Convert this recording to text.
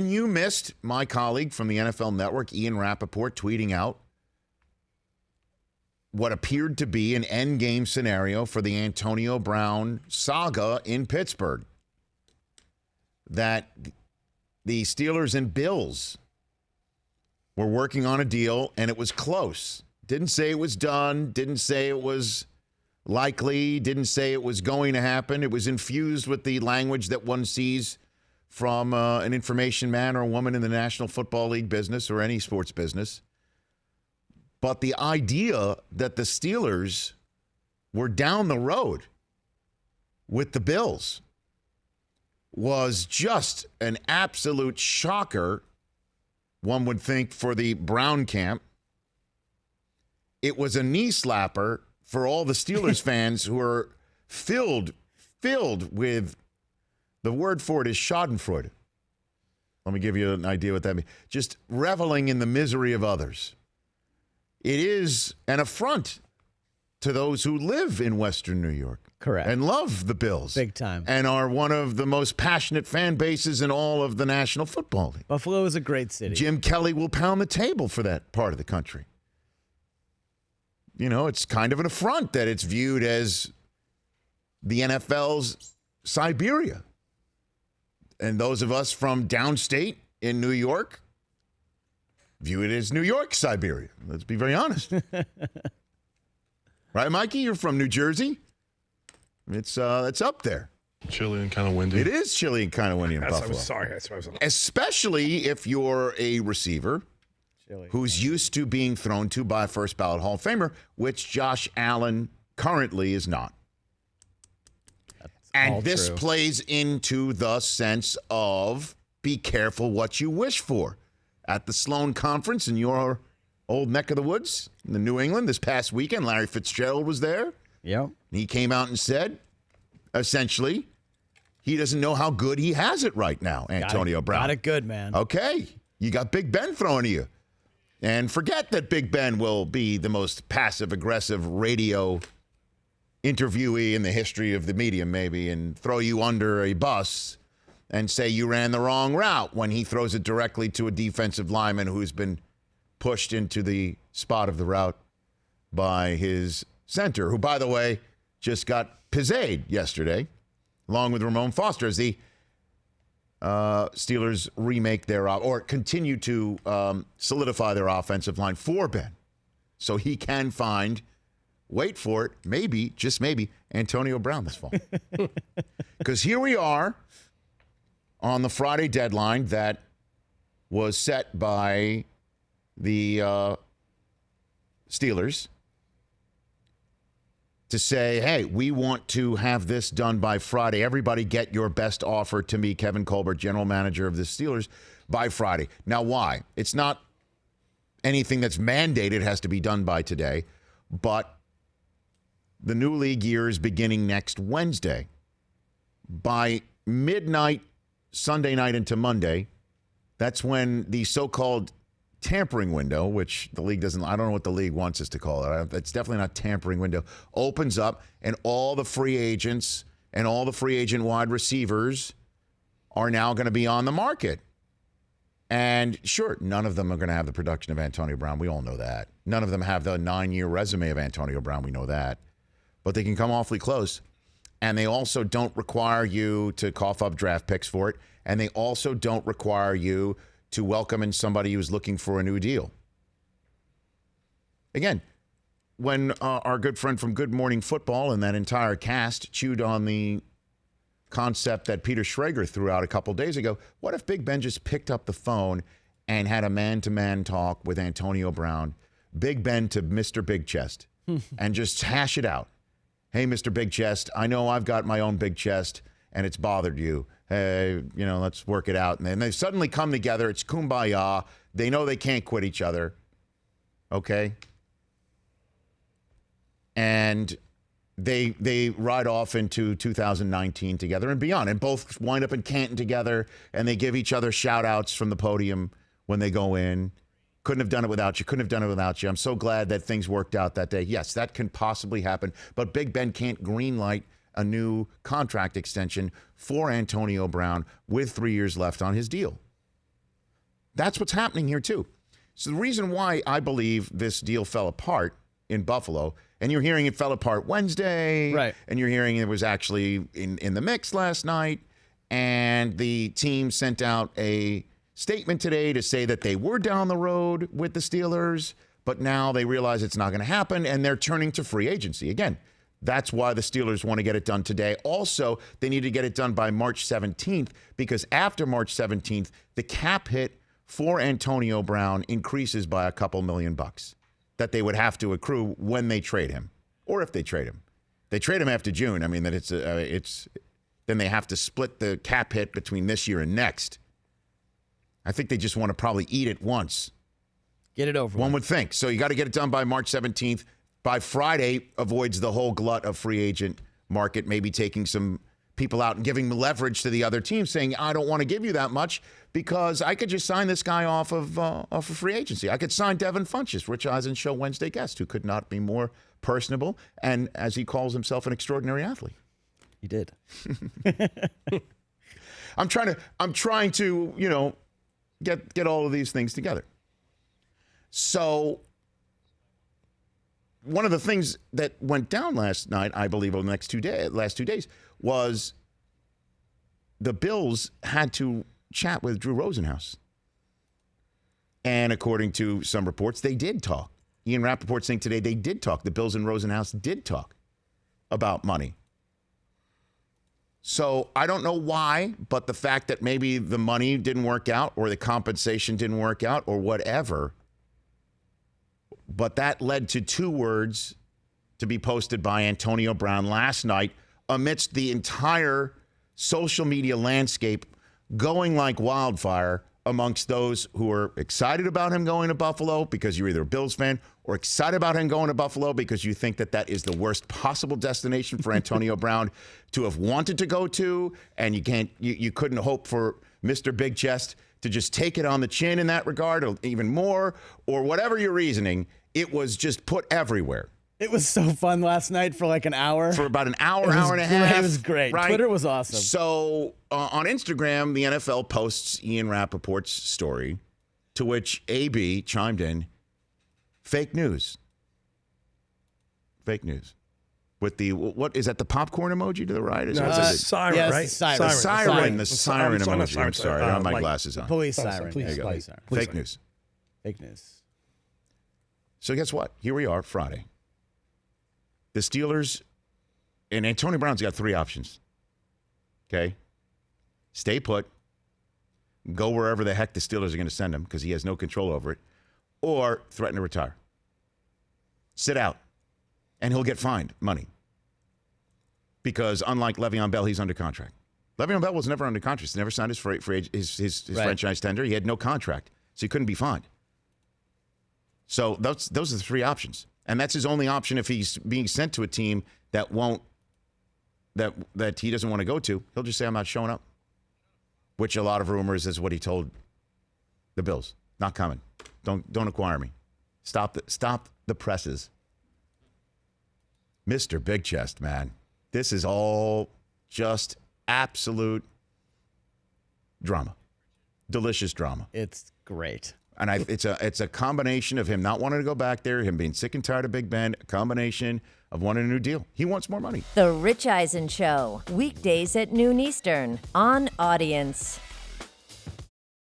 And you missed my colleague from the NFL Network, Ian Rappaport, tweeting out what appeared to be an endgame scenario for the Antonio Brown saga in Pittsburgh. That the Steelers and Bills were working on a deal, and it was close. Didn't say it was done, didn't say it was likely, didn't say it was going to happen. It was infused with the language that one sees from an information man or a woman in the National Football League business or any sports business. But the idea that the Steelers were down the road with the Bills was just an absolute shocker, one would think, for the Brown camp. It was a knee slapper for all the Steelers fans who are filled with, the word for it is schadenfreude. Let me give you an idea what that means. Just reveling in the misery of others. It is an affront to those who live in Western New York. Correct. And love the Bills. Big time. And are one of the most passionate fan bases in all of the National Football League. Buffalo is a great city. Jim Kelly will pound the table for that part of the country. You know, it's kind of an affront that it's viewed as the NFL's Siberia. And those of us from downstate in New York view it as New York Siberia. Let's be very honest. Right, Mikey? You're from New Jersey. It's up there. Chilly and kind of windy. It is chilly and kind of windy in Buffalo. I'm sorry. That's what I was. Especially if you're a receiver who's used to being thrown to by a first ballot Hall of Famer, which Josh Allen currently is not. And this plays into the sense of be careful what you wish for. At the Sloan Conference in your old neck of the woods in the New England this past weekend, Larry Fitzgerald was there. Yep. He came out and said, essentially, he doesn't know how good he has it right now, Antonio Brown. Got it good, man. Okay. You got Big Ben throwing to you. And forget that Big Ben will be the most passive-aggressive radio interviewee in the history of the media, maybe, and throw you under a bus and say you ran the wrong route when he throws it directly to a defensive lineman who's been pushed into the spot of the route by his center, who, by the way, just got pizzed yesterday, along with Ramon Foster, as the Steelers remake their or continue to solidify their offensive line for Ben. So he can find, wait for it, maybe, just maybe, Antonio Brown this fall. Because here we are on the Friday deadline that was set by the Steelers to say, hey, we want to have this done by Friday. Everybody get your best offer to me, Kevin Colbert, general manager of the Steelers, by Friday. Now, why? It's not anything that's mandated. It has to be done by today. But the new league year is beginning next Wednesday. By midnight, Sunday night into Monday, that's when the so-called tampering window, which the league doesn't, I don't know what the league wants us to call it. It's definitely not tampering window, opens up, and all the free agents and all the free agent wide receivers are now going to be on the market. And sure, none of them are going to have the production of Antonio Brown. We all know that. None of them have the 9-year resume of Antonio Brown. We know that. But they can come awfully close. And they also don't require you to cough up draft picks for it. And they also don't require you to welcome in somebody who's looking for a new deal. Again, when our good friend from Good Morning Football and that entire cast chewed on the concept that Peter Schrager threw out a couple days ago, what if Big Ben just picked up the phone and had a man-to-man talk with Antonio Brown, Big Ben to Mr. Big Chest, and just hash it out? Hey, Mr. Big Chest, I know I've got my own big chest, and it's bothered you. Hey, let's work it out. And then they suddenly come together. It's kumbaya. They know they can't quit each other. Okay? And they ride off into 2019 together and beyond. And both wind up in Canton together, and they give each other shout-outs from the podium when they go in. Couldn't have done it without you. Couldn't have done it without you. I'm so glad that things worked out that day. Yes, that can possibly happen. But Big Ben can't greenlight a new contract extension for Antonio Brown with 3 years left on his deal. That's what's happening here, too. So the reason why I believe this deal fell apart in Buffalo, and you're hearing it fell apart Wednesday, right? And you're hearing it was actually in the mix last night, and the team sent out a statement today to say that they were down the road with the Steelers, but now they realize it's not going to happen, and they're turning to free agency. Again, that's why the Steelers want to get it done today. Also, they need to get it done by March 17th, because after March 17th, the cap hit for Antonio Brown increases by a couple $1 million that they would have to accrue when they trade him, or if they trade him. They trade him after June. I mean, that it's then they have to split the cap hit between this year and next. I think they just want to probably eat it once. Get it over. One would think. So you got to get it done by March 17th. By Friday, avoids the whole glut of free agent market, maybe taking some people out and giving leverage to the other team, saying, I don't want to give you that much because I could just sign this guy off of free agency. I could sign Devin Funchess, Rich Eisen show Wednesday guest, who could not be more personable and, as he calls himself, an extraordinary athlete. He did. I'm trying to, get all of these things together. So one of the things that went down last night, I believe, over the last 2 days, was the Bills had to chat with Drew Rosenhaus. And according to some reports, they did talk. Ian Rappaport saying today they did talk. The Bills and Rosenhaus did talk about money. So I don't know why, but the fact that maybe the money didn't work out or the compensation didn't work out or whatever, but that led to 2 words to be posted by Antonio Brown last night amidst the entire social media landscape going like wildfire amongst those who are excited about him going to Buffalo because you're either a Bills fan or excited about him going to Buffalo because you think that that is the worst possible destination for Antonio Brown to have wanted to go to, and you couldn't hope for Mr. Big Chest to just take it on the chin in that regard, or even more, or whatever your reasoning. It was just put everywhere. It was so fun last night for like an hour. For about an hour and a half. It was great. Right? Twitter was awesome. So on Instagram, the NFL posts Ian Rappaport's story, to which AB chimed in, fake news. Fake news. With the, what is that, the popcorn emoji to the right? No, it's a siren, yes, right? the siren. The siren I'm emoji. I'm sorry. I don't have my like glasses on. Police siren. Please, There you go. please. Siren. Fake news. Fake news. So guess what? Here we are, Friday. The Steelers, and Antonio Brown's got 3 options. Okay? Stay put, go wherever the heck the Steelers are going to send him because he has no control over it, or threaten to retire. Sit out, and he'll get fined money. Because unlike Le'Veon Bell, he's under contract. Le'Veon Bell was never under contract. He never signed his Right. franchise tender. He had no contract, so he couldn't be fined. So those are the 3 options. And that's his only option if he's being sent to a team that he doesn't want to go to. He'll just say, I'm not showing up. Which a lot of rumors is what he told the Bills. Not coming. Don't acquire me. Stop the presses. Mr. Big Chest, man. This is all just absolute drama. Delicious drama. It's great. And it's a combination of him not wanting to go back there, him being sick and tired of Big Ben, a combination of wanting a new deal. He wants more money. The Rich Eisen Show, weekdays at noon Eastern on Audience.